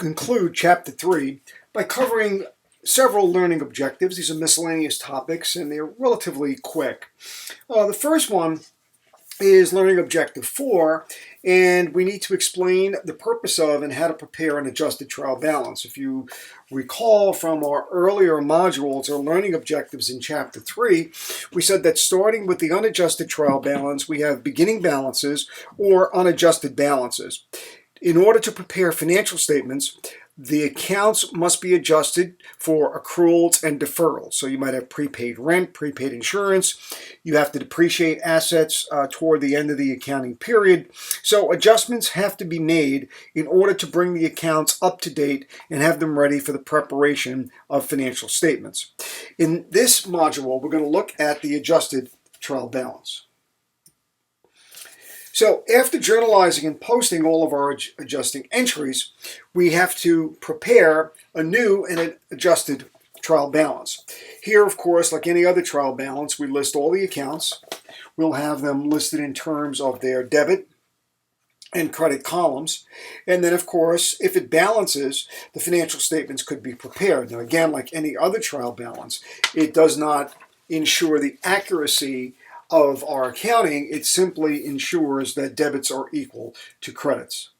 conclude Chapter 3 by covering several learning objectives. These are miscellaneous topics and they're relatively quick. The first one is learning objective 4, and we need to explain the purpose of and how to prepare an adjusted trial balance. If you recall from our earlier modules or learning objectives in Chapter 3, we said that starting with the unadjusted trial balance, we have beginning balances or unadjusted balances. In order to prepare financial statements, the accounts must be adjusted for accruals and deferrals. So you might have prepaid rent, prepaid insurance. You have to depreciate assets toward the end of the accounting period. So adjustments have to be made in order to bring the accounts up to date and have them ready for the preparation of financial statements. In this module, we're going to look at the adjusted trial balance. So after journalizing and posting all of our adjusting entries, we have to prepare a new and an adjusted trial balance. Here, of course, like any other trial balance, we list all the accounts. We'll have them listed in terms of their debit and credit columns. And then, of course, if it balances, the financial statements could be prepared. Now, again, like any other trial balance, it does not ensure the accuracy of our accounting. It simply ensures that debits are equal to credits.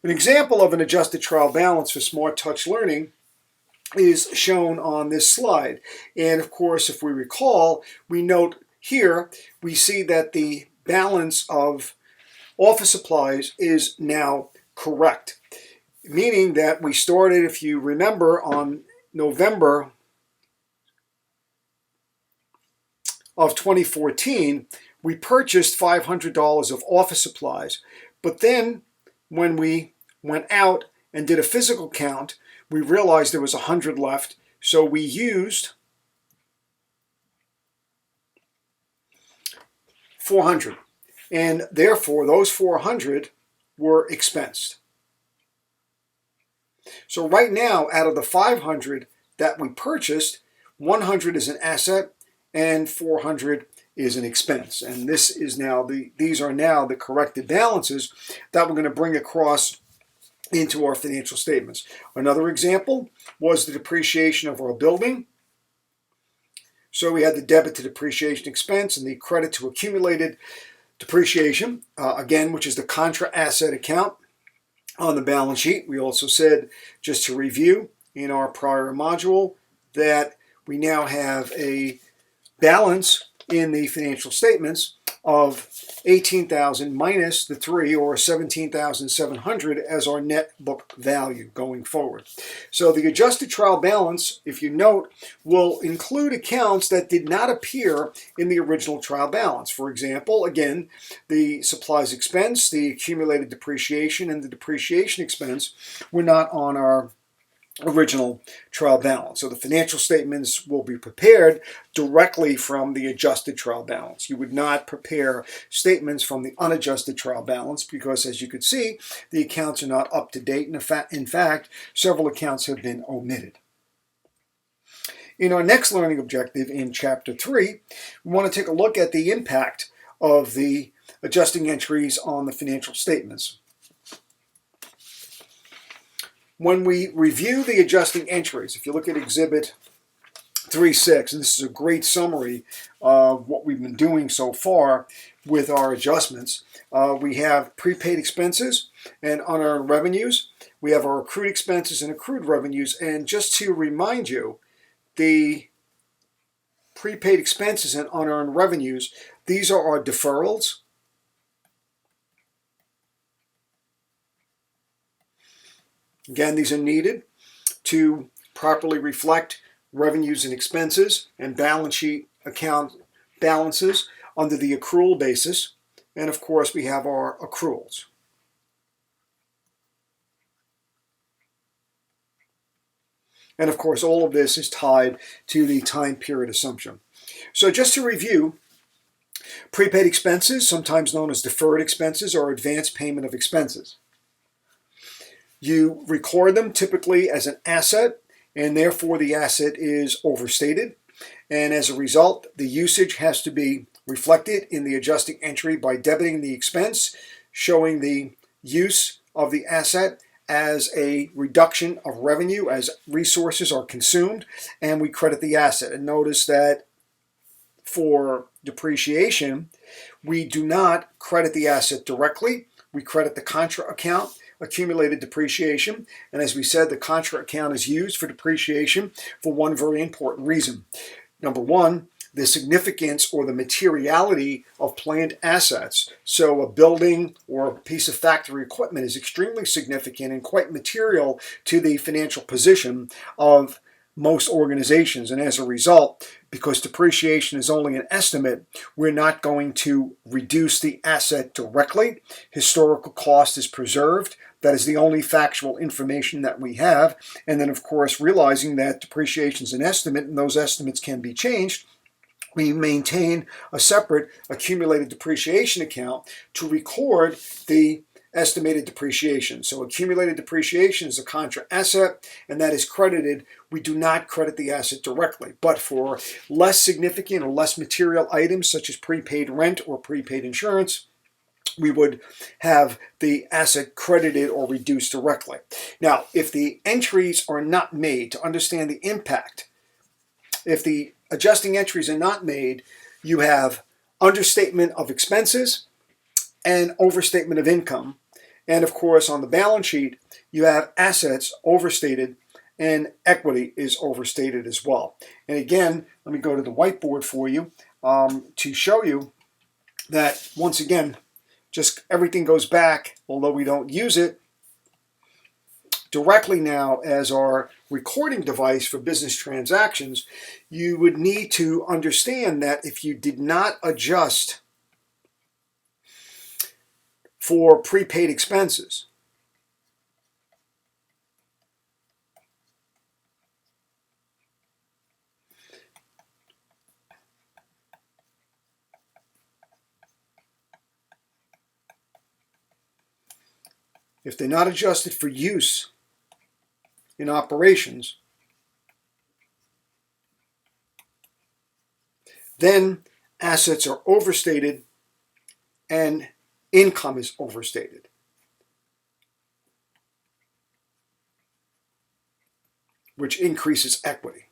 An example of an adjusted trial balance for Smart Touch Learning is shown on this slide. And of course, if we recall, we note here, we see that the balance of office supplies is now correct, meaning that we started, if you remember, on November of 2014, we purchased $500 of office supplies. But then when we went out and did a physical count, we realized there was 100 left. So we used 400. And therefore, those 400 were expensed. So right now, out of the 500 that we purchased, 100 is an asset and 400 is an expense. And this is now these are now the corrected balances that we're going to bring across into our financial statements. Another example was the depreciation of our building. So we had the debit to depreciation expense and the credit to accumulated depreciation, again, which is the contra asset account on the balance sheet. We also said, just to review in our prior module, that we now have a balance in the financial statements of $18,000 minus the 3, or $17,700 as our net book value going forward. So the adjusted trial balance, if you note, will include accounts that did not appear in the original trial balance. For example, again, the supplies expense, the accumulated depreciation, and the depreciation expense were not on our original trial balance. So the financial statements will be prepared directly from the adjusted trial balance. You would not prepare statements from the unadjusted trial balance because, as you could see, the accounts are not up to date. In fact, several accounts have been omitted. In our next learning objective in Chapter 3, we want to take a look at the impact of the adjusting entries on the financial statements. When we review the adjusting entries, if you look at Exhibit 3.6, and this is a great summary of what we've been doing so far with our adjustments, we have prepaid expenses and unearned revenues. We have our accrued expenses and accrued revenues. And just to remind you, the prepaid expenses and unearned revenues, these are our deferrals. Again, these are needed to properly reflect revenues and expenses and balance sheet account balances under the accrual basis. And of course, we have our accruals. And of course, all of this is tied to the time period assumption. So just to review, prepaid expenses, sometimes known as deferred expenses, or advance payment of expenses. You record them typically as an asset, and therefore the asset is overstated. And as a result, the usage has to be reflected in the adjusting entry by debiting the expense, showing the use of the asset, as a reduction of revenue as resources are consumed, and we credit the asset. And notice that for depreciation, we do not credit the asset directly. We credit the contra account, accumulated depreciation. And as we said, the contra account is used for depreciation for one very important reason. Number one, the significance or the materiality of planned assets. So a building or a piece of factory equipment is extremely significant and quite material to the financial position of most organizations. And as a result, because depreciation is only an estimate, we're not going to reduce the asset directly. Historical cost is preserved. That is the only factual information that we have. And then, of course, realizing that depreciation is an estimate and those estimates can be changed, we maintain a separate accumulated depreciation account to record the estimated depreciation. So accumulated depreciation is a contra asset, and that is credited. We do not credit the asset directly, but for less significant or less material items such as prepaid rent or prepaid insurance, we would have the asset credited or reduced directly. Now, if the entries are not made to understand the impact, if the adjusting entries are not made, you have understatement of expenses and overstatement of income. And of course, on the balance sheet, you have assets overstated and equity is overstated as well. And again, let me go to the whiteboard for you to show you that, once again, just everything goes back, although we don't use it directly now as our recording device for business transactions. You would need to understand that if you did not adjust for prepaid expenses, if they're not adjusted for use in operations, then assets are overstated and income is overstated, which increases equity.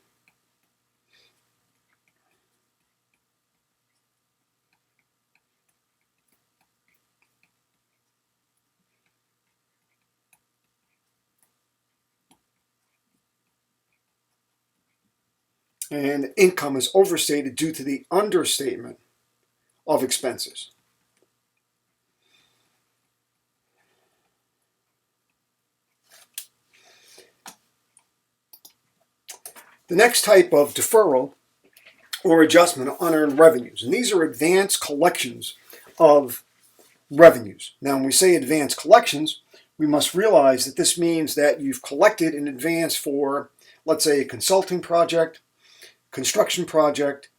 And income is overstated due to the understatement of expenses. The next type of deferral or adjustment are unearned revenues. And these are advanced collections of revenues. Now, when we say advanced collections, we must realize that this means that you've collected in advance for, let's say, a consulting project, construction project,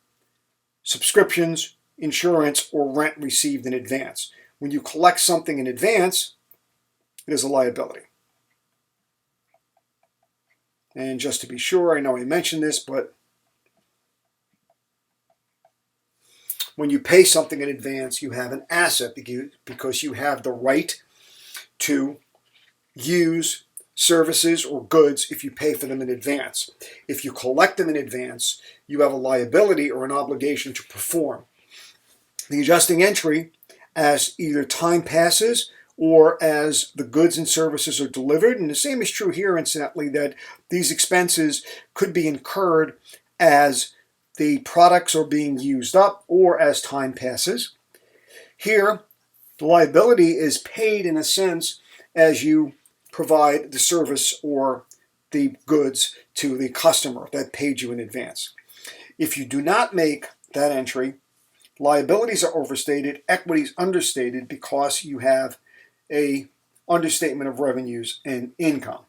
subscriptions, insurance, or rent received in advance. When you collect something in advance, it is a liability. And just to be sure, I know I mentioned this, but when you pay something in advance, you have an asset because you have the right to use services or goods if you pay for them in advance. If you collect them in advance, you have a liability or an obligation to perform. The adjusting entry, as either time passes or as the goods and services are delivered, and the same is true here, incidentally, that these expenses could be incurred as the products are being used up or as time passes. Here, the liability is paid in a sense as you provide the service or the goods to the customer that paid you in advance. If you do not make that entry, liabilities are overstated, equities understated because you have a understatement of revenues and income.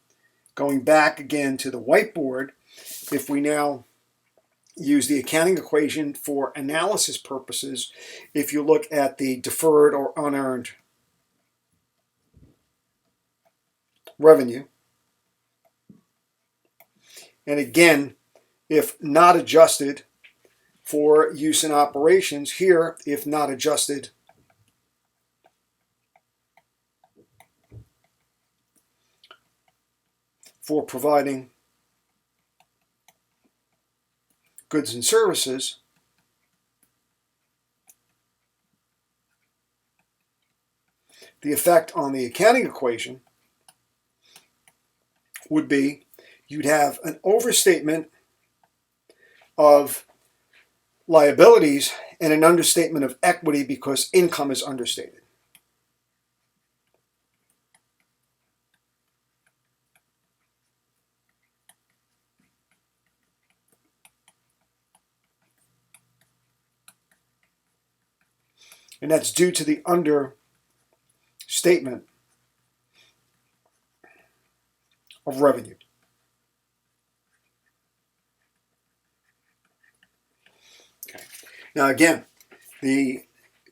Going back again to the whiteboard, if we now use the accounting equation for analysis purposes, if you look at the deferred or unearned revenue, and again, if not adjusted for use in operations, here, if not adjusted for providing goods and services the effect on the accounting equation would be you'd have an overstatement of liabilities and an understatement of equity because income is understated. And that's due to the understatement of revenue. Okay. Now again, the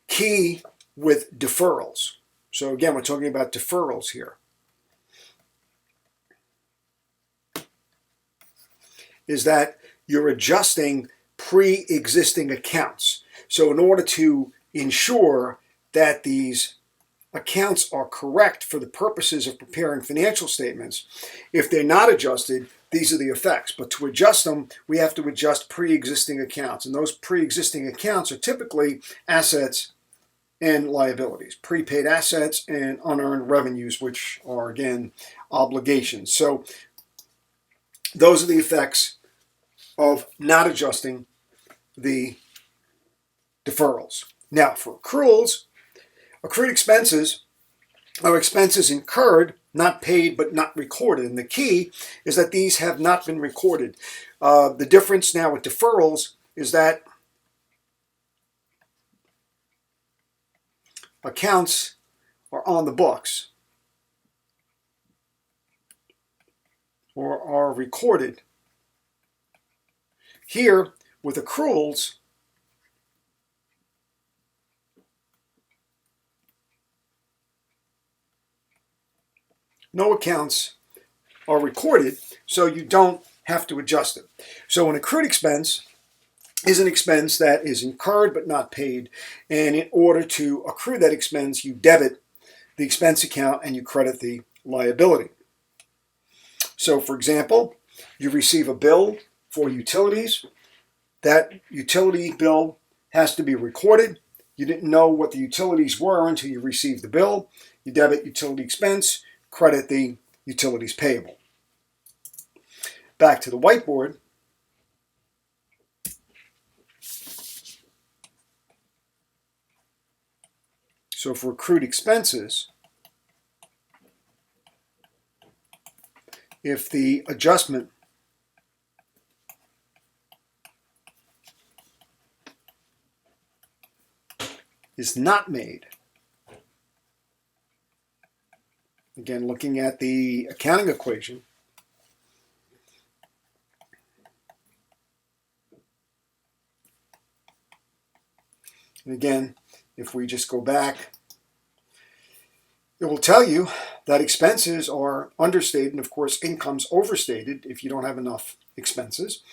key with deferrals. So again, we're talking about deferrals here. Is that you're adjusting pre-existing accounts. So in order to ensure that these accounts are correct for the purposes of preparing financial statements, if they're not adjusted, these are the effects. But to adjust them, we have to adjust pre-existing accounts. And those pre-existing accounts are typically assets and liabilities, prepaid assets and unearned revenues, which are, again, obligations. So those are the effects of not adjusting the deferrals. Now, for accruals, accrued expenses are expenses incurred, not paid, but not recorded. And the key is that these have not been recorded. The difference now with deferrals is that accounts are on the books or are recorded. Here, with accruals, no accounts are recorded, so you don't have to adjust it. So an accrued expense is an expense that is incurred but not paid, and in order to accrue that expense, you debit the expense account and you credit the liability. So for example, you receive a bill for utilities. That utility bill has to be recorded. You didn't know what the utilities were until you received the bill. You debit utility expense, credit the utilities payable. Back to the whiteboard. So for accrued expenses, if the adjustment is not made, again looking at the accounting equation, and again, if we just go back, it will tell you that expenses are understated, and of course income's overstated if you don't have enough expenses.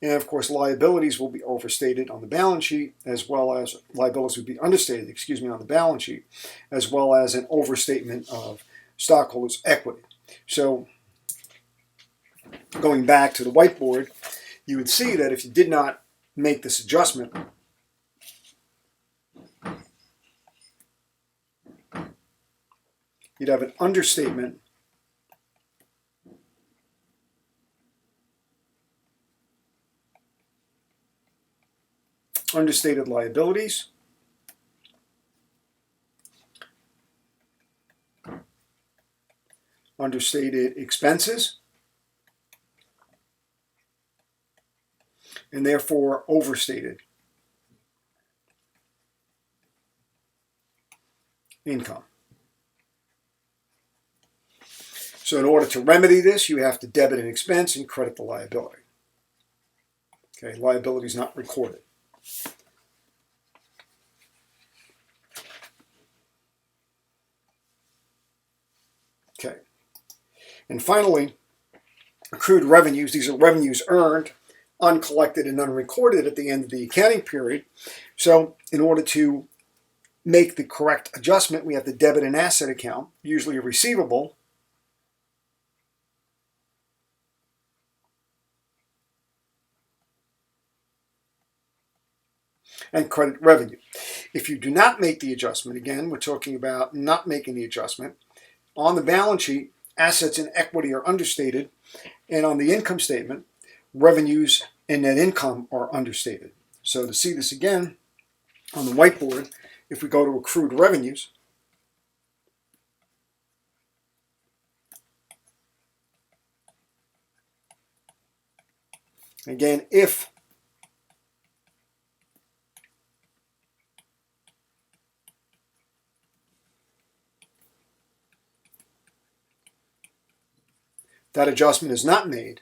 And of course liabilities will be overstated on the balance sheet, as well as liabilities would be understated, on the balance sheet, as well as an overstatement of stockholders' equity. So going back to the whiteboard, you would see that if you did not make this adjustment, you'd have an understatement understated liabilities, understated expenses, and therefore overstated income. So in order to remedy this, you have to debit an expense and credit the liability. Okay, liability is not recorded. Okay. And finally, accrued revenues. These are revenues earned, uncollected, and unrecorded at the end of the accounting period. So in order to make the correct adjustment, we have to debit an asset account, usually a receivable, and credit revenue. If you do not make the adjustment, again, we're talking about not making the adjustment, on the balance sheet, assets and equity are understated, and on the income statement, revenues and net income are understated. So to see this again on the whiteboard, if we go to accrued revenues, again, if that adjustment is not made,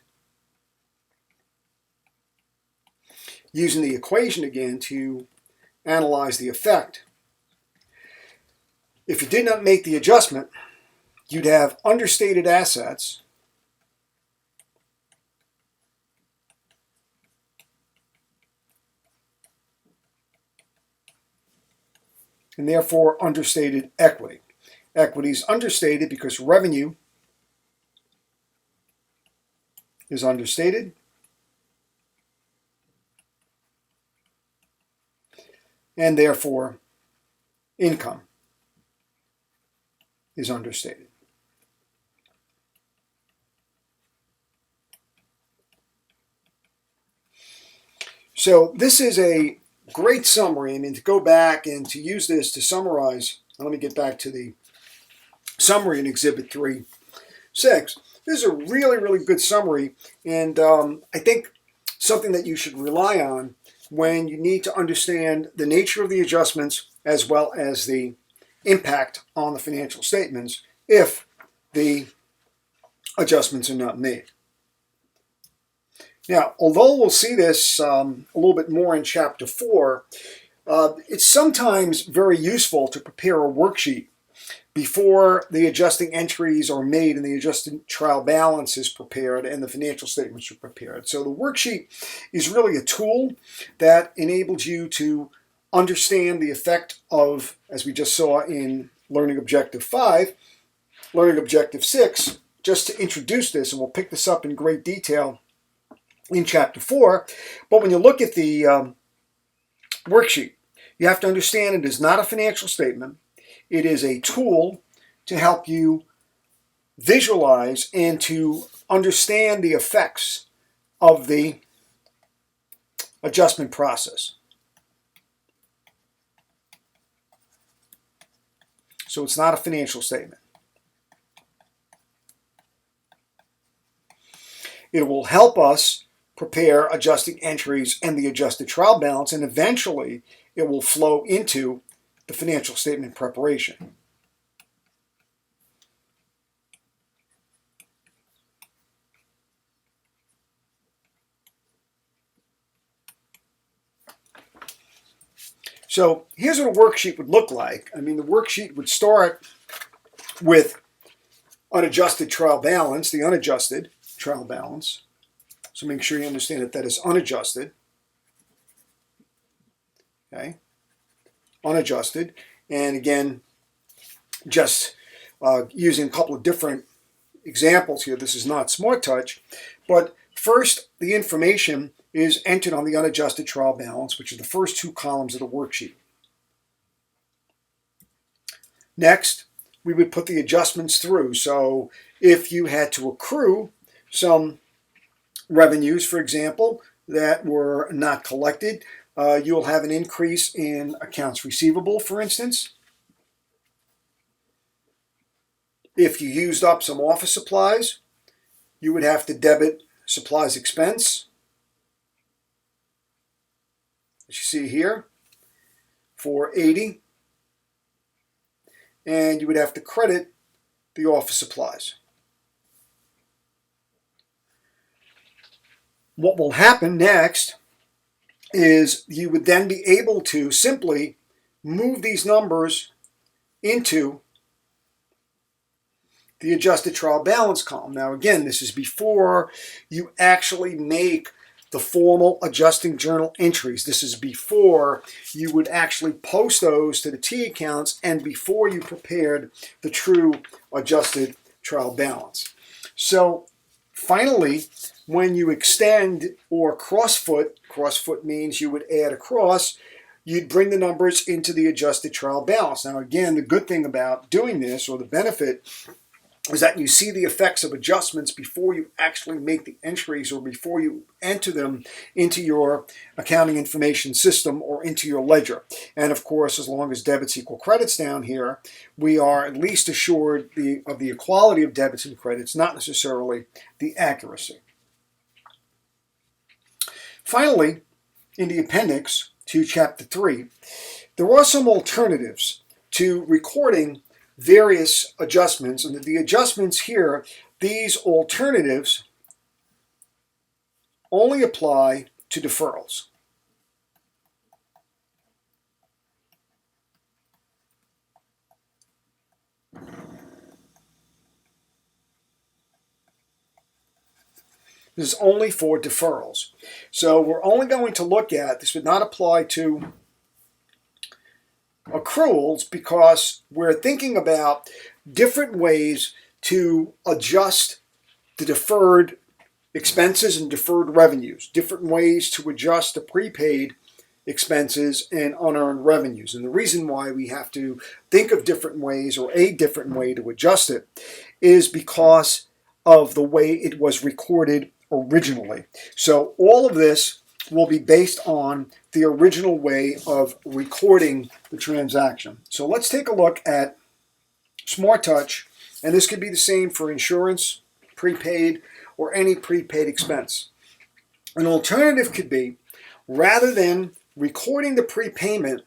using the equation again to analyze the effect, if you did not make the adjustment, you'd have understated assets and therefore understated equity. Equity is understated because revenue is understated, and therefore income is understated. So this is a great summary. I mean, to go back and to use this to summarize, let me get back to the summary in Exhibit 3.6. This is a really, really good summary, and I think something that you should rely on when you need to understand the nature of the adjustments as well as the impact on the financial statements if the adjustments are not made. Now, although we'll see this a little bit more in Chapter 4, it's sometimes very useful to prepare a worksheet before the adjusting entries are made and the adjusted trial balance is prepared and the financial statements are prepared. So the worksheet is really a tool that enables you to understand the effect of, as we just saw in Learning Objective 5, Learning Objective 6, just to introduce this, and we'll pick this up in great detail in Chapter 4. But when you look at the worksheet, you have to understand it is not a financial statement. It is a tool to help you visualize and to understand the effects of the adjustment process. So it's not a financial statement. It will help us prepare adjusting entries and the adjusted trial balance, and eventually it will flow into the financial statement preparation. So here's what a worksheet would look like. I mean, the worksheet would start with unadjusted trial balance, the unadjusted trial balance. So make sure you understand that that is unadjusted. Okay, unadjusted. And again, just using a couple of different examples here. This is not Smart Touch, but first, the information is entered on the unadjusted trial balance, which is the first two columns of the worksheet. Next, we would put the adjustments through. So if you had to accrue some revenues, for example, that were not collected, you'll have an increase in accounts receivable, for instance. If you used up some office supplies, you would have to debit supplies expense, as you see here, for 80, and you would have to credit the office supplies. What will happen next is you would then be able to simply move these numbers into the adjusted trial balance column. Now again, this is before you actually make the formal adjusting journal entries. This is before you would actually post those to the T accounts and before you prepared the true adjusted trial balance. So finally, when you extend or crossfoot means you would add a cross, you'd bring the numbers into the adjusted trial balance. Now again, the good thing about doing this, or the benefit, is that you see the effects of adjustments before you actually make the entries or before you enter them into your accounting information system or into your ledger. And of course, as long as debits equal credits down here, we are at least assured of the equality of debits and credits, not necessarily the accuracy. Finally, in the appendix to Chapter 3, there are some alternatives to recording various adjustments, and the adjustments here, these alternatives only apply to deferrals. This is only for deferrals. So we're only going to look at, this would not apply to accruals, because we're thinking about different ways to adjust the deferred expenses and deferred revenues, different ways to adjust the prepaid expenses and unearned revenues. And the reason why we have to think of different ways, or a different way to adjust it, is because of the way it was recorded originally. So all of this will be based on the original way of recording the transaction. So let's take a look at Smart Touch, and this could be the same for insurance, prepaid, or any prepaid expense. An alternative could be, rather than recording the prepayment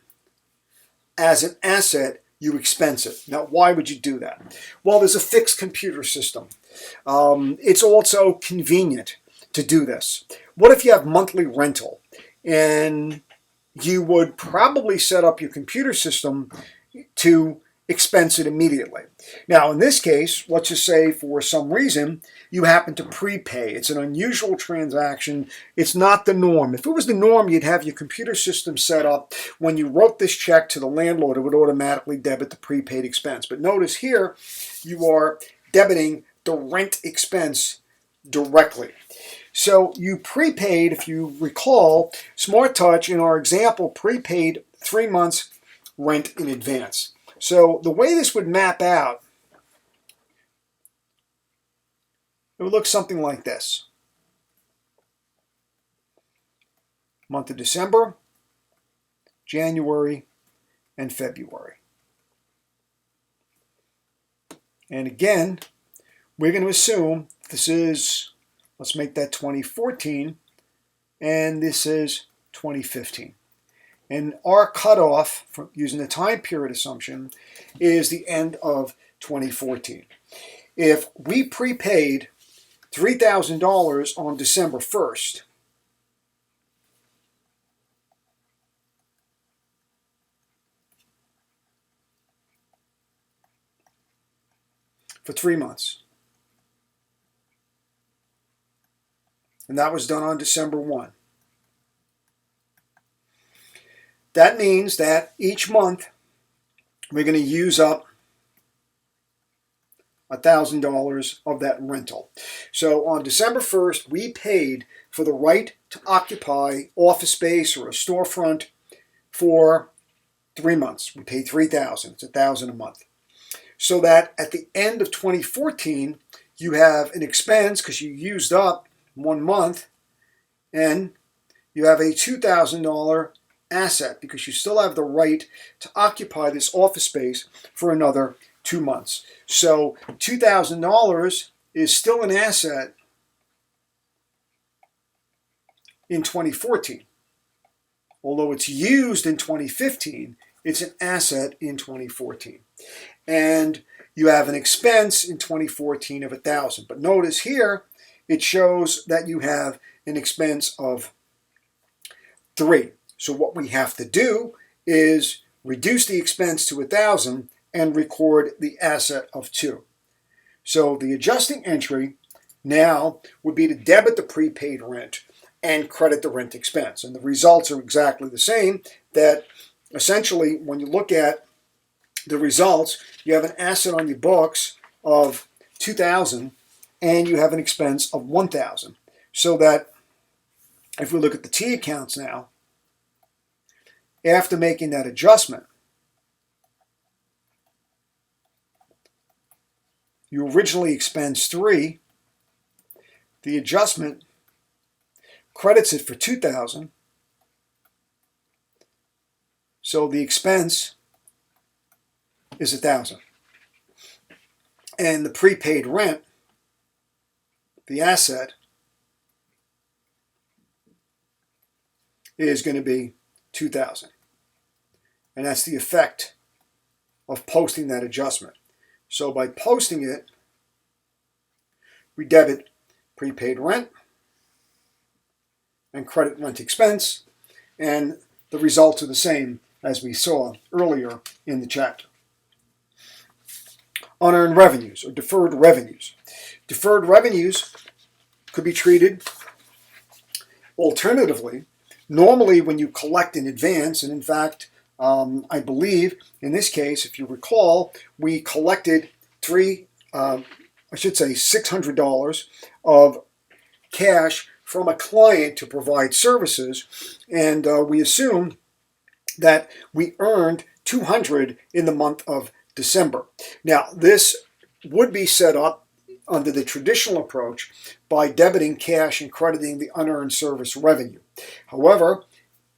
as an asset, you expense it. Now, why would you do that? Well, there's a fixed computer system. It's also convenient to do this. What if you have monthly rental, and you would probably set up your computer system to expense it immediately? Now, in this case, let's just say for some reason you happen to prepay. It's an unusual transaction. It's not the norm. If it was the norm, you'd have your computer system set up. When you wrote this check to the landlord, it would automatically debit the prepaid expense. But notice here, you are debiting the rent expense directly. So you prepaid, if you recall, Smart Touch in our example prepaid 3 months rent in advance. So the way this would map out, it would look something like this. Month of December, January, and February. And again, we're going to assume this is, let's make that 2014, and this is 2015. And our cutoff, from using the time period assumption, is the end of 2014. If we prepaid $3,000 on December 1st, for 3 months, and that was done on December 1. That means that each month we're going to use up $1,000 of that rental. So on December 1st, we paid for the right to occupy office space or a storefront for 3 months. We paid $3,000. It's $1,000 a month. So that at the end of 2014, you have an expense because you used up 1 month, and you have a $2,000 asset because you still have the right to occupy this office space for another 2 months. So $2,000 is still an asset in 2014. Although it's used in 2015, it's an asset in 2014. And you have an expense in 2014 of $1,000. But notice here, it shows that you have an expense of 3. So what we have to do is reduce the expense to 1,000 and record the asset of 2. So the adjusting entry now would be to debit the prepaid rent and credit the rent expense. And the results are exactly the same, that essentially when you look at the results, you have an asset on your books of 2,000 and you have an expense of 1,000. So that if we look at the T accounts now, after making that adjustment, you originally expensed 3, the adjustment credits it for 2,000, so the expense is 1,000. And the prepaid rent, the asset, is going to be 2,000. And that's the effect of posting that adjustment. So by posting it, we debit prepaid rent and credit rent expense, and the results are the same as we saw earlier in the chapter. Unearned revenues or deferred revenues. Deferred revenues could be treated alternatively. Normally when you collect in advance, and in fact, I believe in this case, if you recall, we collected $600 of cash from a client to provide services, and we assume that we earned $200 in the month of December. Now, this would be set up under the traditional approach by debiting cash and crediting the unearned service revenue. However,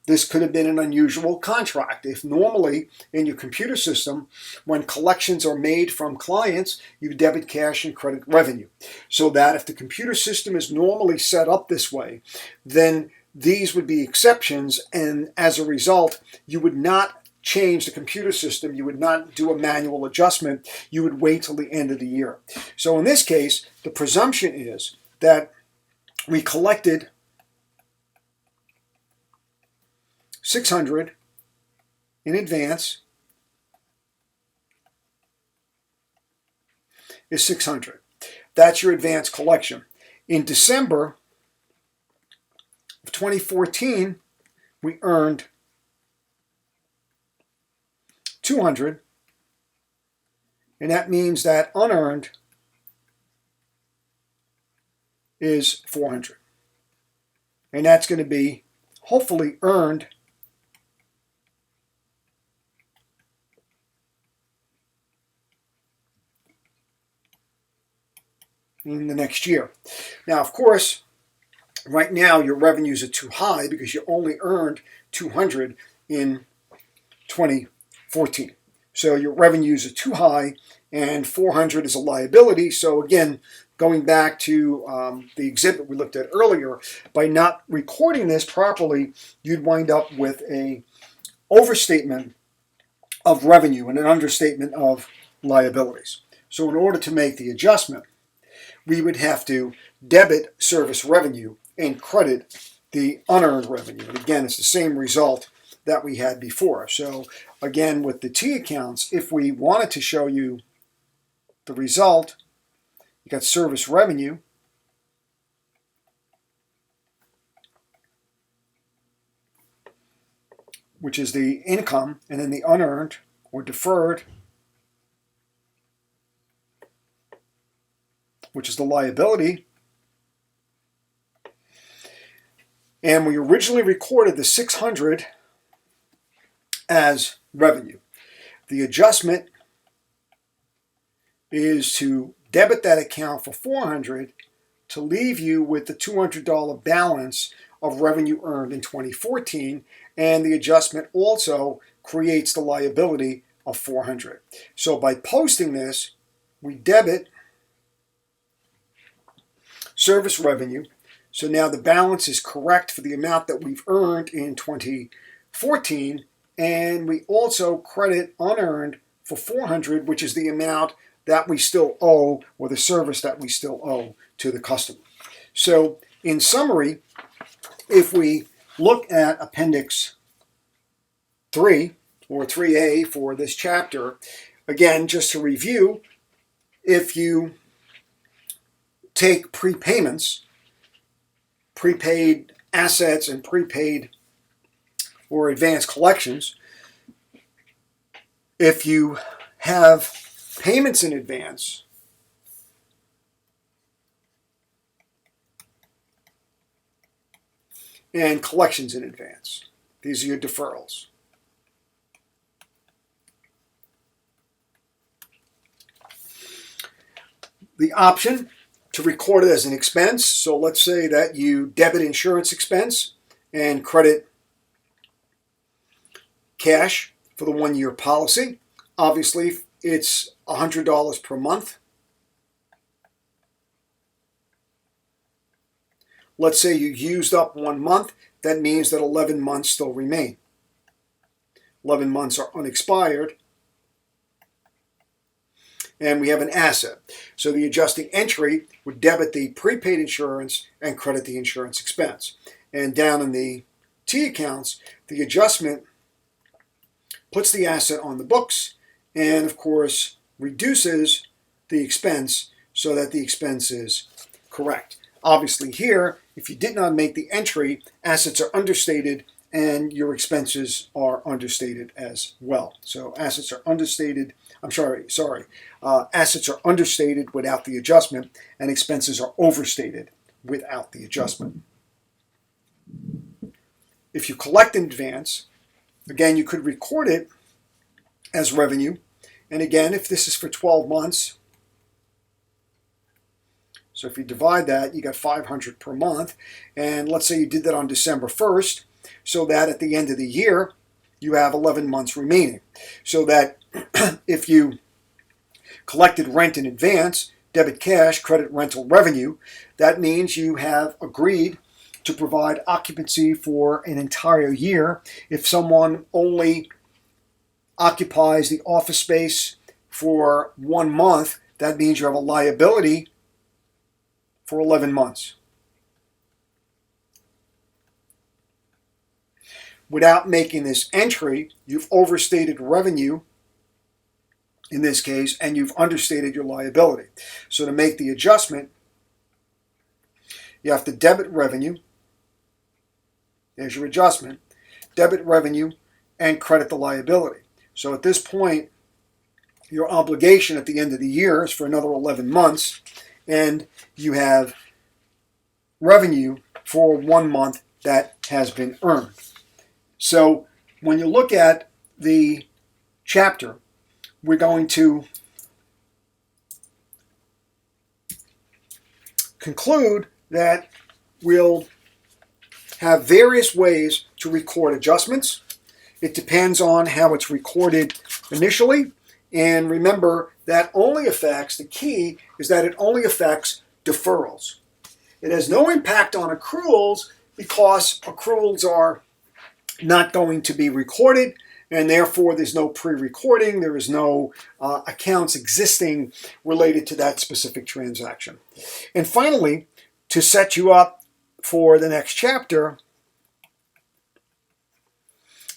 this could have been an unusual contract. If normally in your computer system, when collections are made from clients, you debit cash and credit revenue. So that if the computer system is normally set up this way, then these would be exceptions, and as a result, you would not change the computer system, you would not do a manual adjustment, you would wait till the end of the year. So in this case, the presumption is that we collected $600 in advance is $600. That's your advance collection. In December of 2014, we earned $200, and that means that unearned is $400. And that's going to be hopefully earned in the next year. Now, of course, right now your revenues are too high because you only earned $200 in 2014. So your revenues are too high, and $400 is a liability. So again, going back to the exhibit we looked at earlier, by not recording this properly, you'd wind up with an overstatement of revenue and an understatement of liabilities. So in order to make the adjustment, we would have to debit service revenue and credit the unearned revenue. And again, it's the same result that we had before. So again, with the T accounts, if we wanted to show you the result, you got service revenue, which is the income, and then the unearned or deferred, which is the liability. And we originally recorded the $600 as revenue. The adjustment is to debit that account for $400 to leave you with the $200 balance of revenue earned in 2014, and the adjustment also creates the liability of $400. So by posting this, we debit service revenue. So now the balance is correct for the amount that we've earned in 2014, and we also credit unearned for $400, which is the amount that we still owe, or the service that we still owe to the customer. So in summary, if we look at Appendix 3, or 3A for this chapter, again, just to review, if you take prepayments, prepaid assets, and prepaid or advanced collections, if you have payments in advance and collections in advance, these are your deferrals. the option to record it as an expense. So let's say that you debit insurance expense and credit cash for the 1-year policy. Obviously, it's $100 per month. Let's say you used up 1 month. That means that 11 months still remain. 11 months are unexpired. And we have an asset. So the adjusting entry would debit the prepaid insurance and credit the insurance expense. And down in the T accounts, the adjustment puts the asset on the books and, of course, reduces the expense so that the expense is correct. Obviously here, if you did not make the entry, assets are understated and your expenses are understated as well. So assets are understated. Assets are understated without the adjustment, and expenses are overstated without the adjustment. If you collect in advance, again, you could record it as revenue. And again, if this is for 12 months, so if you divide that, you got $500 per month. And let's say you did that on December 1st, so that at the end of the year, you have 11 months remaining. So that if you collected rent in advance, debit cash, credit rental revenue, that means you have agreed to provide occupancy for an entire year. If someone only occupies the office space for 1 month, that means you have a liability for 11 months. Without making this entry, you've overstated revenue in this case, and you've understated your liability. So to make the adjustment, you have to debit revenue. There's your adjustment. Debit revenue and credit the liability. So at this point, your obligation at the end of the year is for another 11 months, and you have revenue for 1 month that has been earned. So when you look at the chapter, we're going to conclude that we'll have various ways to record adjustments. It depends on how it's recorded initially. And remember, that only affects, the key is that it only affects deferrals. It has no impact on accruals because accruals are not going to be recorded, and therefore there's no pre-recording, there is no accounts existing related to that specific transaction. And finally, to set you up for the next chapter,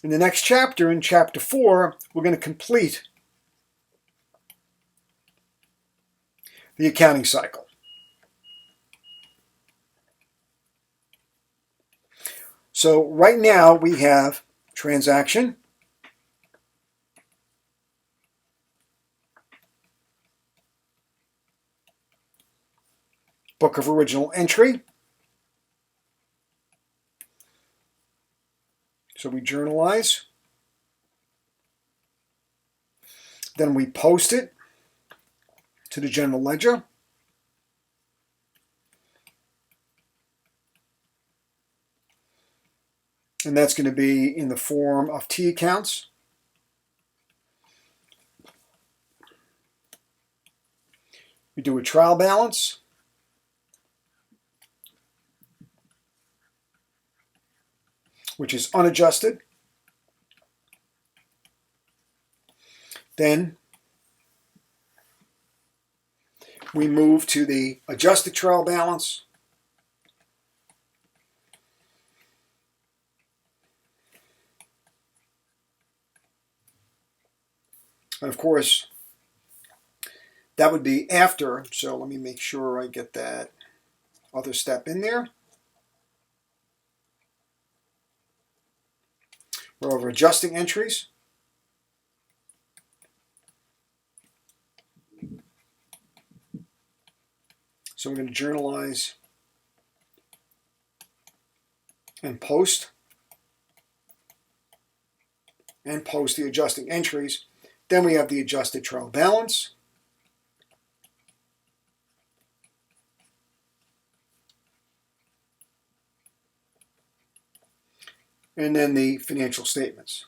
in the next chapter, in chapter 4, we're going to complete the accounting cycle. So right now we have transaction, book of original entry. So we journalize. Then we post it to the general ledger. And that's going to be in the form of T accounts. We do a trial balance. Which is unadjusted. Then we move to the adjusted trial balance. And of course, that would be after, so let me make sure I get that other step in there. We're over adjusting entries. So we're going to journalize and post the adjusting entries. Then we have the adjusted trial balance. and then the financial statements.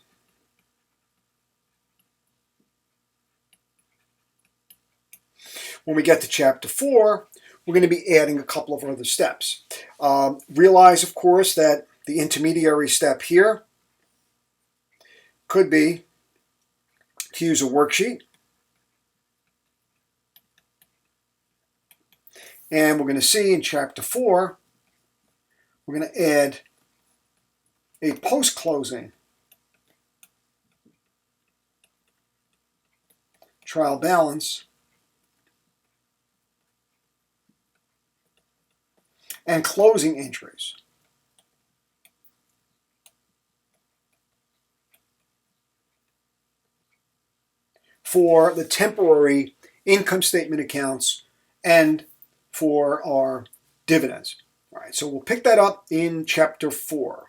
When we get to Chapter 4, we're going to be adding a couple of other steps. Realize, of course, that the intermediary step here could be to use a worksheet. And we're going to see in Chapter 4, we're going to add a post-closing trial balance and closing entries. For the temporary income statement accounts and for our dividends. All right, so we'll pick that up in Chapter 4.